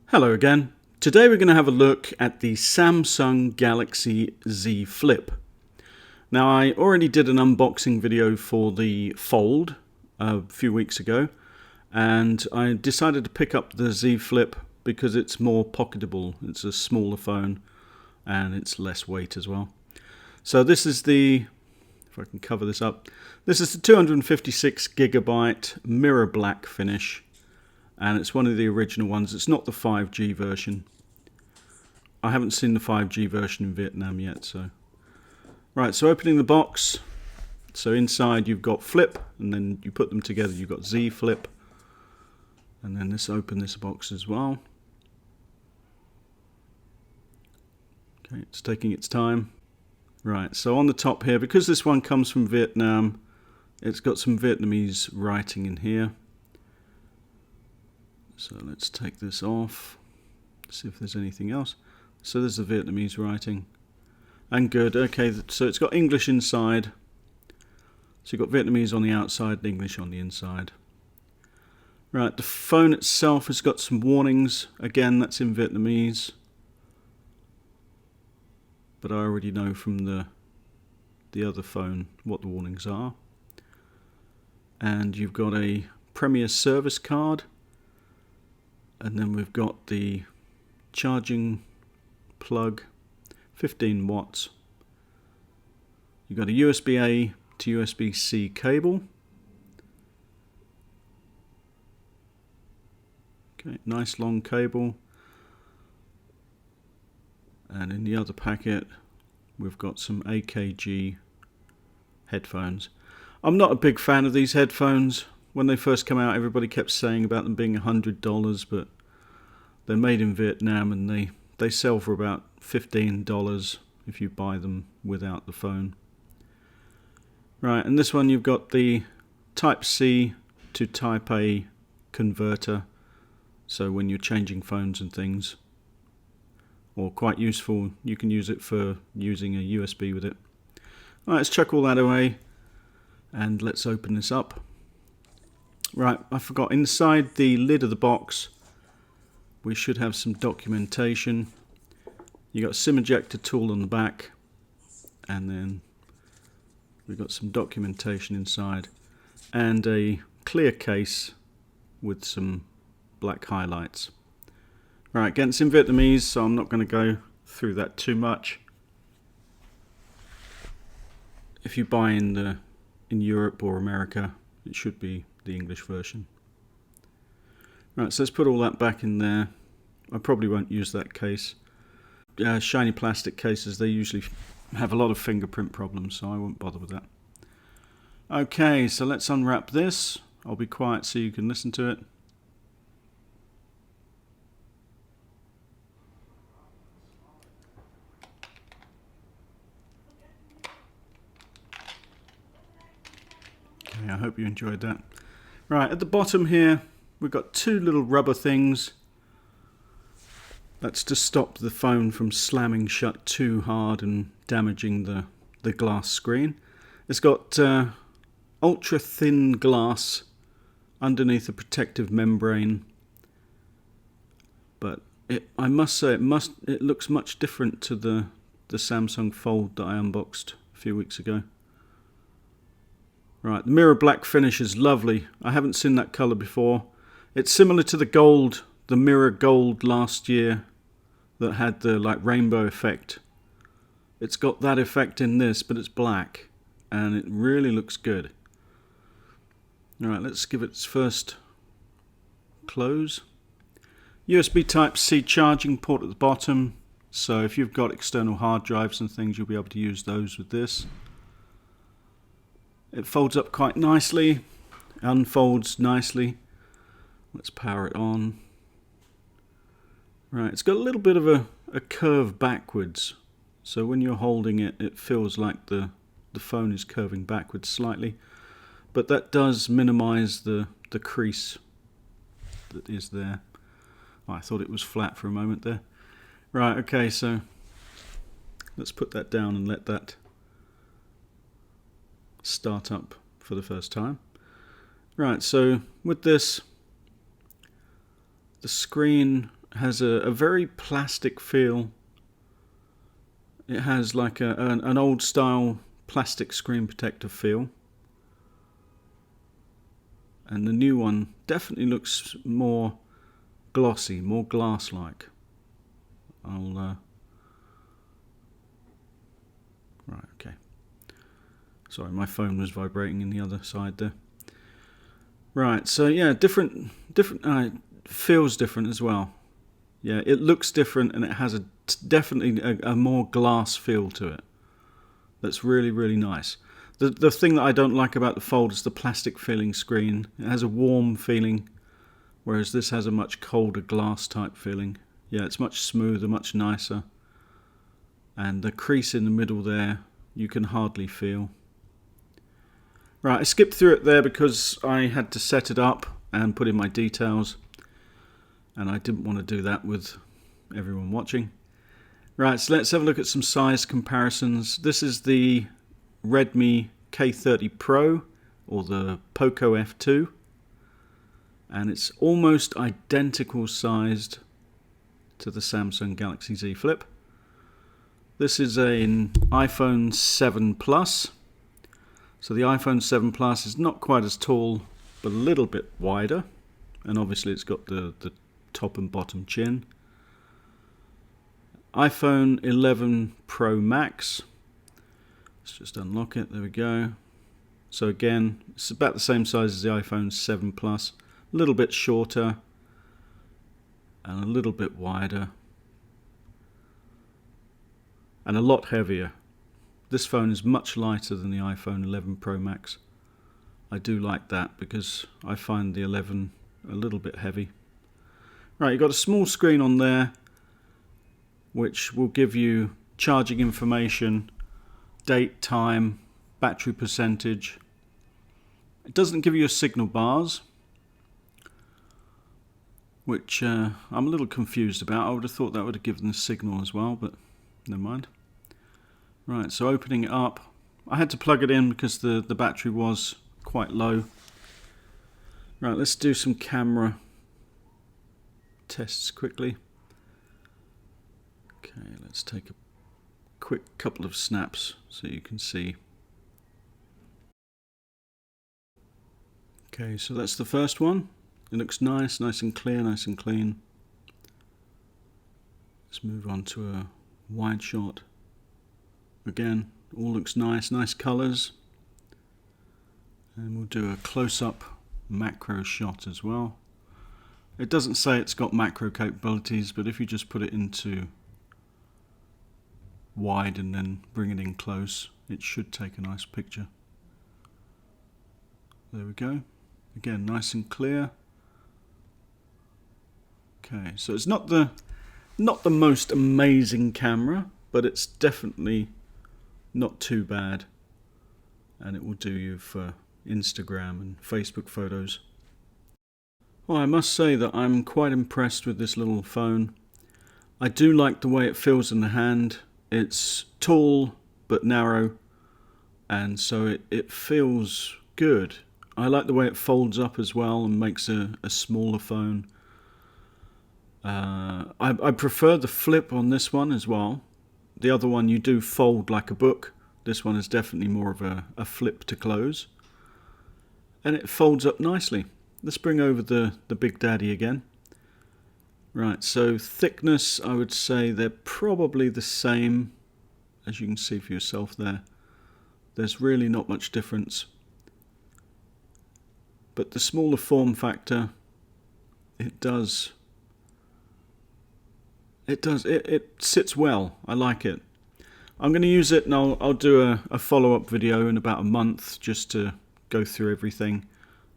Hello again. Today we're going to have a look at the Samsung Galaxy Z Flip. Now, I already did an unboxing video for the Fold a few weeks ago, and I decided to pick up the Z Flip because it's more pocketable. It's a smaller phone and it's less weight as well. So this is the, if I can cover this up, this is the 256GB mirror black finish. And it's one of the original ones. It's not the 5G version. I haven't seen the 5G version in Vietnam yet. So, right, so opening the box. So inside you've got Flip, and then you put them together, you've got Z Flip. And then let's open this box as well. Okay, it's taking its time. Right, so on the top here, because this one comes from Vietnam, it's got some Vietnamese writing in here. So let's take this off, see if there's anything else. So there's the Vietnamese writing. And good, okay, so it's got English inside. So you've got Vietnamese on the outside and English on the inside. Right, the phone itself has got some warnings. Again, that's in Vietnamese. But I already know from the other phone what the warnings are. And you've got a Premier service card. And then we've got the charging plug, 15 watts. You've got a USB-A to USB-C cable. Okay, nice long cable. And in the other packet, we've got some Akg headphones. I'm not a big fan of these headphones. When they first came out, everybody kept saying about them being $100, but they're made in Vietnam and they sell for about $15 if you buy them without the phone. Right, and this one you've got the Type-C to Type-A converter, so when you're changing phones and things, or quite useful, you can use it for using a USB with it. Alright, let's chuck all that away and let's open this up. Right, I forgot, inside the lid of the box we should have some documentation. You got a SIM ejector tool on the back, and then we've got some documentation inside and a clear case with some black highlights. Right, again, it's in Vietnamese, so I'm not going to go through that too much. If you buy in Europe or America, it should be the English version. Right, so let's put all that back in there. I probably won't use that case. Shiny plastic cases, they usually have a lot of fingerprint problems, so I won't bother with that. Okay, so let's unwrap this. I'll be quiet so you can listen to it. Okay, I hope you enjoyed that. Right, at the bottom here, we've got two little rubber things. That's to stop the phone from slamming shut too hard and damaging the glass screen. It's got ultra thin glass underneath a protective membrane. But I must say it looks much different to the Samsung Fold that I unboxed a few weeks ago. Right, the mirror black finish is lovely. I haven't seen that colour before. It's similar to the gold, the mirror gold last year that had the like rainbow effect. It's got that effect in this, but it's black, and it really looks good. Alright, let's give it its first close. USB Type-C charging port at the bottom, so if you've got external hard drives and things, you'll be able to use those with this. It folds up quite nicely, unfolds nicely. Let's power it on. Right, it's got a little bit of a curve backwards, so when you're holding it, it feels like the phone is curving backwards slightly, but that does minimize the crease that is there. Oh, I thought it was flat for a moment there. Right, okay, so let's put that down and let that start up for the first time. Right, so with this, the screen has a very plastic feel. It has like an old style plastic screen protector feel. And the new one definitely looks more glossy, more glass-like. Right, okay. Sorry, my phone was vibrating in the other side there. Right, so yeah, different. Feels different as well. Yeah, it looks different, and it has definitely a more glass feel to it. That's really, really nice. The thing that I don't like about the Fold is the plastic feeling screen. It has a warm feeling, whereas this has a much colder glass type feeling. Yeah, it's much smoother, much nicer. And the crease in the middle there, you can hardly feel. Right, I skipped through it there because I had to set it up and put in my details. And I didn't want to do that with everyone watching. Right, so let's have a look at some size comparisons. This is the Redmi K30 Pro, or the Poco F2. And it's almost identical sized to the Samsung Galaxy Z Flip. This is an iPhone 7 Plus. So the iPhone 7 Plus is not quite as tall, but a little bit wider. And obviously it's got the top and bottom chin. iPhone 11 Pro Max. Let's just unlock it. There we go. So again, it's about the same size as the iPhone 7 Plus. A little bit shorter and a little bit wider. And a lot heavier. This phone is much lighter than the iPhone 11 Pro Max. I do like that because I find the 11 a little bit heavy. Right, you've got a small screen on there which will give you charging information, date, time, battery percentage. It doesn't give you a signal bars, which I'm a little confused about. I would have thought that would have given the signal as well, but never mind. Right, so opening it up, I had to plug it in because the battery was quite low. Right, let's do some camera tests quickly. Okay, let's take a quick couple of snaps so you can see. Okay, so that's the first one. It looks nice and clear, nice and clean. Let's move on to a wide shot. Again, all looks nice colours. And we'll do a close-up macro shot as well. It doesn't say it's got macro capabilities, but if you just put it into wide and then bring it in close, it should take a nice picture. There we go. Again, nice and clear. Okay, so it's not the most amazing camera, but it's definitely not too bad, and it will do you for Instagram and Facebook photos. Well, I must say that I'm quite impressed with this little phone. I do like the way it feels in the hand. It's tall but narrow, and so it feels good. I like the way it folds up as well and makes a smaller phone. I prefer the flip on this one as well. The other one you do fold like a book. This one is definitely more of a flip to close. And it folds up nicely. Let's bring over the Big Daddy again. Right, so thickness, I would say they're probably the same, as you can see for yourself there. There's really not much difference. But the smaller form factor, it sits well. I like it. I'm going to use it, and I'll do a follow-up video in about a month just to go through everything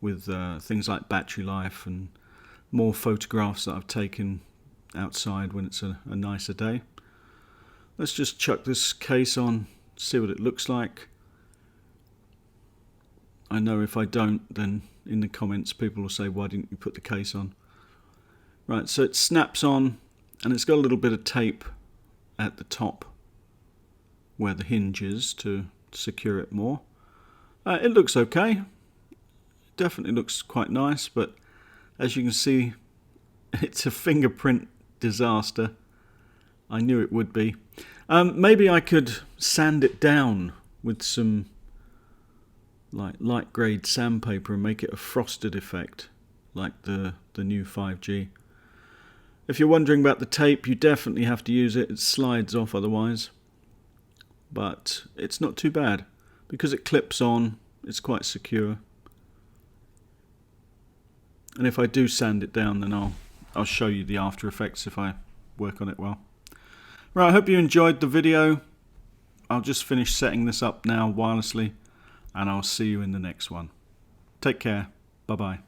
with things like battery life and more photographs that I've taken outside when it's a nicer day. Let's just chuck this case on, see what it looks like. I know if I don't, then in the comments people will say, why didn't you put the case on? Right, so it snaps on, and it's got a little bit of tape at the top where the hinge is to secure it more. It looks okay. definitely looks quite nice, but as you can see, it's a fingerprint disaster. I knew it would be. Maybe I could sand it down with some like light grade sandpaper and make it a frosted effect like the new 5G. If you're wondering about the tape, you definitely have to use it. It slides off otherwise. But it's not too bad. Because it clips on, it's quite secure. And if I do sand it down, then I'll show you the after effects if I work on it well. Right, I hope you enjoyed the video. I'll just finish setting this up now wirelessly, and I'll see you in the next one. Take care. Bye-bye.